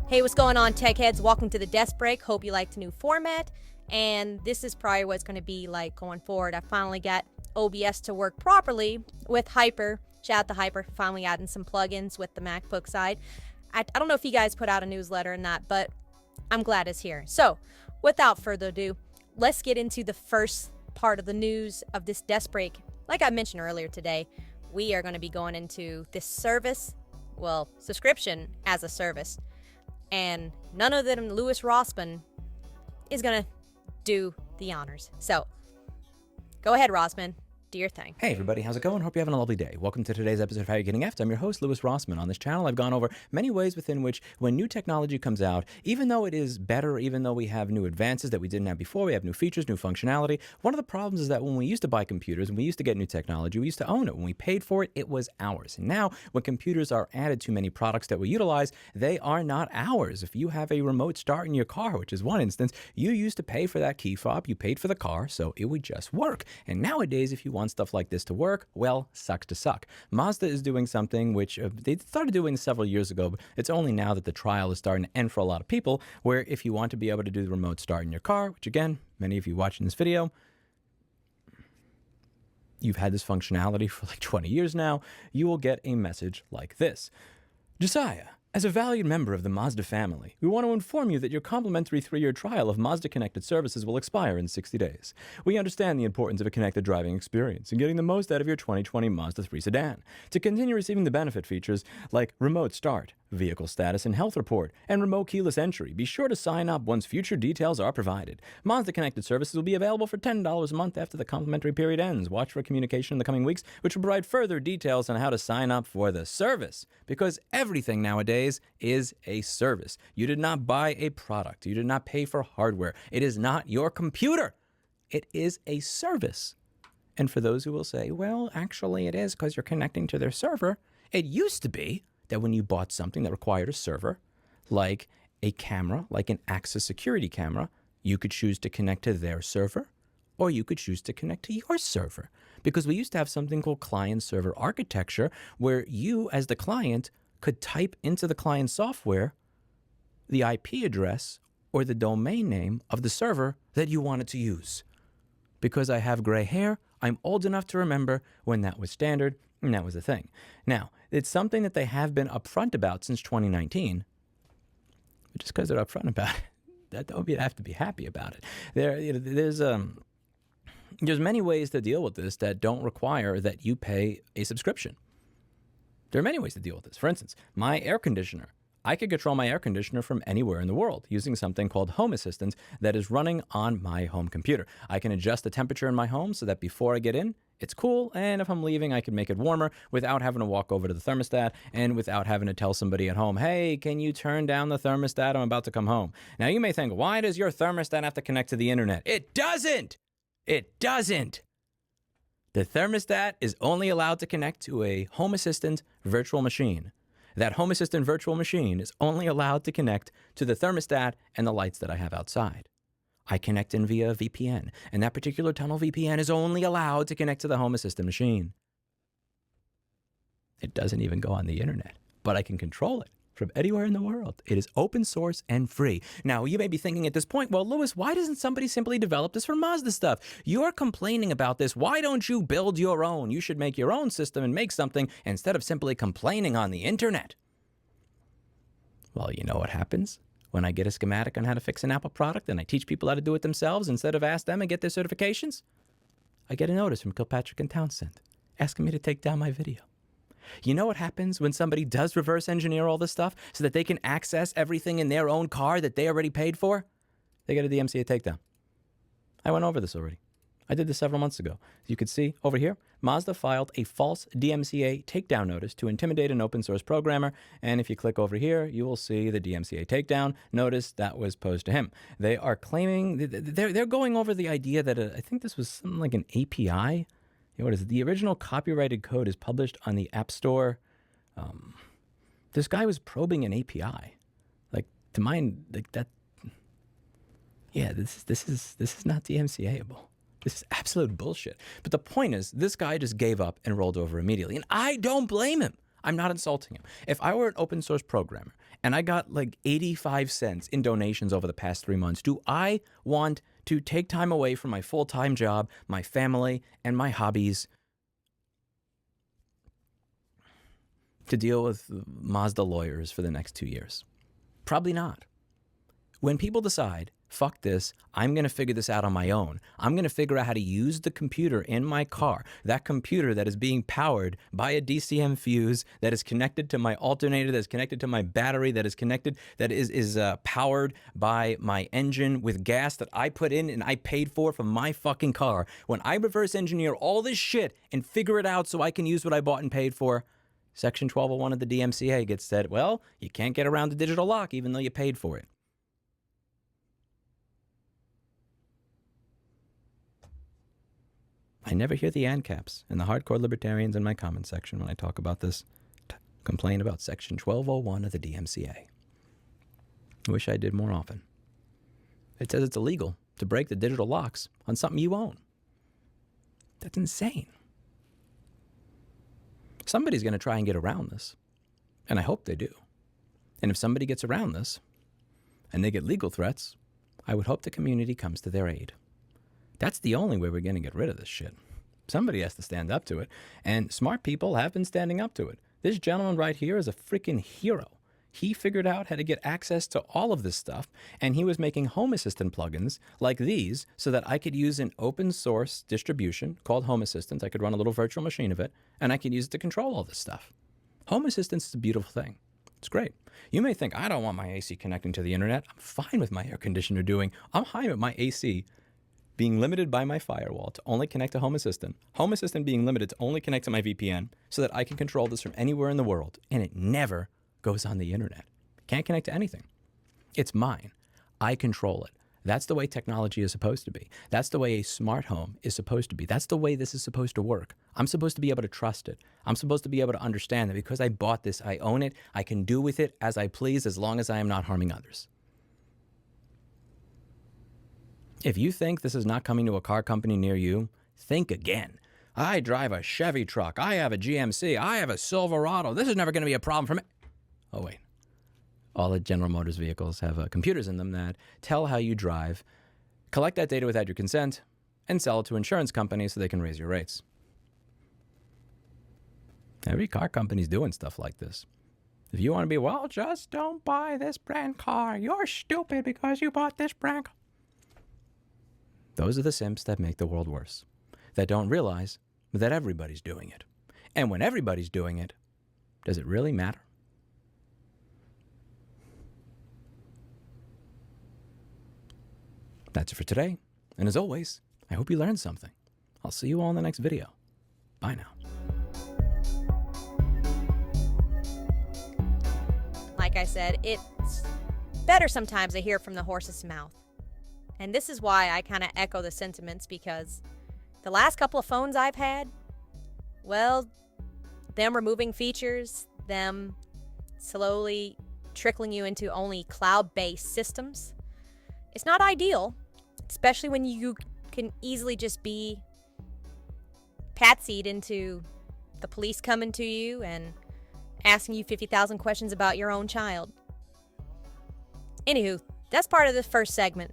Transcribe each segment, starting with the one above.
Hey, what's going on, tech heads? Welcome to the Desk Break. Hope you liked the new format. And this is probably what it's going to be like going forward. I finally got OBS to work properly with Hyper. Shout out to Hyper for finally adding some plugins with the MacBook side. I don't know if you guys put out a newsletter or not, but I'm glad it's here. So, without further ado, let's get into the first part of the news of this Desk Break. Like I mentioned earlier today, we are going to be going into this service, subscription as a service. And none other than Louis Rossmann is going to do the honors. So, go ahead, Rossmann. Do your thing. Hey everybody, how's it going? Hope you're having a lovely day. Welcome to today's episode of How You're Getting Effed. I'm your host, Louis Rossmann. On this channel, I've gone over many ways within which when new technology comes out, even though it is better, even though we have new advances that we didn't have before, we have new features, new functionality, one of the problems is that when we used to buy computers and we used to get new technology, we used to own it. When we paid for it, it was ours. And now, when computers are added to many products that we utilize, they are not ours. If you have a remote start in your car, which is one instance, you used to pay for that key fob, you paid for the car, so it would just work. And nowadays, if you want stuff like this to work, well, sucks to suck. Mazda is doing something which they started doing several years ago, but it's only now that the trial is starting to end for a lot of people, where if you want to be able to do the remote start in your car, which again, many of you watching this video, you've had this functionality for like 20 years now, you will get a message like this. Josiah, as a valued member of the Mazda family, we want to inform you that your complimentary 3-year trial of Mazda Connected Services will expire in 60 days. We understand the importance of a connected driving experience and getting the most out of your 2020 Mazda 3 sedan. To continue receiving the benefit features like remote start, vehicle status and health report, and remote keyless entry, be sure to sign up once future details are provided. Mazda Connected Services will be available for $10 a month after the complimentary period ends. Watch for communication in the coming weeks, which will provide further details on how to sign up for the service. Because everything nowadays is a service. You did not buy a product. You did not pay for hardware. It is not your computer. It is a service. And for those who will say, well, actually it is because you're connecting to their server, it used to be that when you bought something that required a server, like a camera, like an Access security camera, you could choose to connect to their server, or you could choose to connect to your server. Because we used to have something called client-server architecture, where you, as the client, could type into the client software the IP address or the domain name of the server that you wanted to use. Because I have gray hair, I'm old enough to remember when that was standard, and that was a thing. Now, it's something that they have been upfront about since 2019. But just because they're upfront about it, that don't mean I have to be happy about it. There's many ways to deal with this that don't require that you pay a subscription. There are many ways to deal with this. For instance, my air conditioner. I could control my air conditioner from anywhere in the world using something called Home Assistant that is running on my home computer. I can adjust the temperature in my home so that before I get in, it's cool, and if I'm leaving, I can make it warmer without having to walk over to the thermostat and without having to tell somebody at home, hey, can you turn down the thermostat? I'm about to come home. Now, you may think, why does your thermostat have to connect to the internet? It doesn't! It doesn't! The thermostat is only allowed to connect to a Home Assistant virtual machine. That Home Assistant virtual machine is only allowed to connect to the thermostat and the lights that I have outside. I connect in via VPN, and that particular tunnel VPN is only allowed to connect to the Home Assistant machine. It doesn't even go on the internet, but I can control it from anywhere in the world. It is open source and free. Now, you may be thinking at this point, well, Louis, why doesn't somebody simply develop this for Mazda stuff? You're complaining about this. Why don't you build your own? You should make your own system and make something instead of simply complaining on the internet. Well, you know what happens when I get a schematic on how to fix an Apple product and I teach people how to do it themselves instead of ask them and get their certifications? I get a notice from Kilpatrick and Townsend asking me to take down my video. You know what happens when somebody does reverse engineer all this stuff so that they can access everything in their own car that they already paid for? They get a DMCA takedown. I went over this already. I did this several months ago. As you can see over here, Mazda filed a false DMCA takedown notice to intimidate an open source programmer. And if you click over here, you will see the DMCA takedown notice that was posed to him. They are claiming, they're going over the idea that I think this was something like an API. What is it? The original copyrighted code is published on the App Store. This guy was probing an API. Like, to mine, like that. Yeah, this is not DMCA-able. This is absolute bullshit. But the point is, this guy just gave up and rolled over immediately. And I don't blame him. I'm not insulting him. If I were an open source programmer and I got like 85 cents in donations over the past 3 months, do I want to take time away from my full-time job, my family, and my hobbies to deal with Mazda lawyers for the next 2 years? Probably not. When people decide, fuck this, I'm going to figure this out on my own. I'm going to figure out how to use the computer in my car, that computer that is being powered by a DCM fuse, that is connected to my alternator, that is connected to my battery, that is connected, that is powered by my engine with gas that I put in and I paid for from my fucking car. When I reverse engineer all this shit and figure it out so I can use what I bought and paid for, Section 1201 of the DMCA gets said, well, you can't get around the digital lock even though you paid for it. I never hear the ANCAPs and the hardcore libertarians in my comment section when I talk about this complain about Section 1201 of the DMCA. I wish I did more often. It says it's illegal to break the digital locks on something you own. That's insane. Somebody's going to try and get around this, and I hope they do. And if somebody gets around this and they get legal threats, I would hope the community comes to their aid. That's the only way we're going to get rid of this shit. Somebody has to stand up to it, and smart people have been standing up to it. This gentleman right here is a freaking hero. He figured out how to get access to all of this stuff, and he was making Home Assistant plugins like these so that I could use an open source distribution called Home Assistant. I could run a little virtual machine of it, and I could use it to control all this stuff. Home Assistant is a beautiful thing. It's great. You may think, I don't want my AC connecting to the internet. I'm fine with my air conditioner I'm fine with my AC being limited by my firewall to only connect to Home Assistant being limited to only connect to my VPN so that I can control this from anywhere in the world, and it never goes on the internet. Can't connect to anything. It's mine. I control it. That's the way technology is supposed to be. That's the way a smart home is supposed to be. That's the way this is supposed to work. I'm supposed to be able to trust it. I'm supposed to be able to understand that because I bought this, I own it, I can do with it as I please as long as I am not harming others. If you think this is not coming to a car company near you, think again. I drive a Chevy truck. I have a GMC. I have a Silverado. This is never going to be a problem for me. Oh, wait. All the General Motors vehicles have computers in them that tell how you drive, collect that data without your consent, and sell it to insurance companies so they can raise your rates. Every car company's doing stuff like this. If you want to be, well, just don't buy this brand car. You're stupid because you bought this brand car. Those are the simps that make the world worse, that don't realize that everybody's doing it. And when everybody's doing it, does it really matter? That's it for today. And as always, I hope you learned something. I'll see you all in the next video. Bye now. Like I said, it's better sometimes to hear from the horse's mouth. And this is why I kind of echo the sentiments, because the last couple of phones I've had, well, them removing features, them slowly trickling you into only cloud-based systems, it's not ideal, especially when you can easily just be patsied into the police coming to you and asking you 50,000 questions about your own child. Anywho, that's part of the first segment.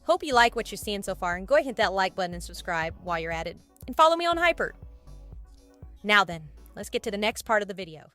Hope you like what you're seeing so far, and go ahead and hit that like button and subscribe while you're at it. And follow me on Hyper. Now then, let's get to the next part of the video.